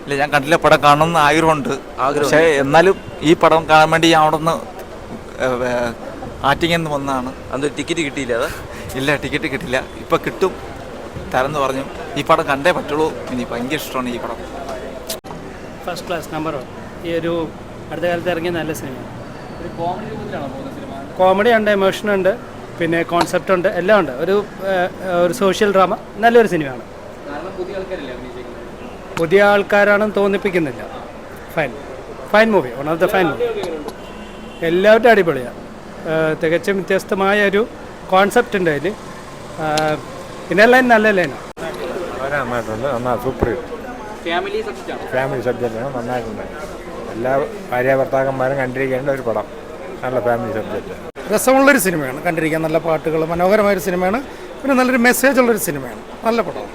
ഇല്ല, ഞാൻ കണ്ടില്ല. പടം കാണണമെന്ന് ആഗ്രഹമുണ്ട്. പക്ഷേ എന്നാലും ഈ പടം കാണാൻ വേണ്ടി ഞാൻ അവിടെ നിന്ന് ആറ്റിങ്ങിൽ നിന്ന് വന്നതാണ്. അന്ന് ടിക്കറ്റ് കിട്ടിയില്ല? അത് ഇല്ല, ടിക്കറ്റ് കിട്ടില്ല. ഇപ്പം കിട്ടും തരെന്ന് പറഞ്ഞു. ഈ പടം കണ്ടേ പറ്റുള്ളൂ. എനിക്ക് ഭയങ്കര ഇഷ്ടമാണ് ഈ പടം. First class number 1. ഈ ഒരു അടുത്ത കാലത്ത് ഇറങ്ങിയ നല്ല സിനിമ. കോമഡി ഉണ്ട്, എമോഷൻ ഉണ്ട്, പിന്നെ കോൺസെപ്റ്റ് ഉണ്ട്, എല്ലാം ഉണ്ട്. ഒരു സോഷ്യൽ ഡ്രാമ, നല്ലൊരു സിനിമയാണ്. പുതിയ ആൾക്കാരാണെന്ന് തോന്നിപ്പിക്കുന്നില്ല. Fine movie, one of the fine movie. എല്ലാവരും അടിപൊളിയാണ്. തികച്ചും വ്യത്യസ്തമായ ഒരു കോൺസെപ്റ്റ് ഉണ്ട് അതിൽ. പിന്നെ ലൈൻ നല്ല ലൈനാണ്. നന്നായിട്ടുണ്ട്, സൂപ്പർ ഫാമിലി സബ്ജക്റ്റാണ്, നന്നായിട്ടുണ്ട്. എല്ലാ ഭാര്യ ഭർത്താക്കന്മാരും കണ്ടിരിക്കേണ്ട ഒരു പടം. നല്ല ഫാമിലി സബ്ജക്റ്റ്, രസമുള്ളൊരു സിനിമയാണ്. കണ്ടിരിക്കാൻ നല്ല പാട്ടുകൾ, മനോഹരമായൊരു സിനിമയാണ്. പിന്നെ നല്ലൊരു മെസ്സേജ് ഉള്ളൊരു സിനിമയാണ്. നല്ല പടമാണ്.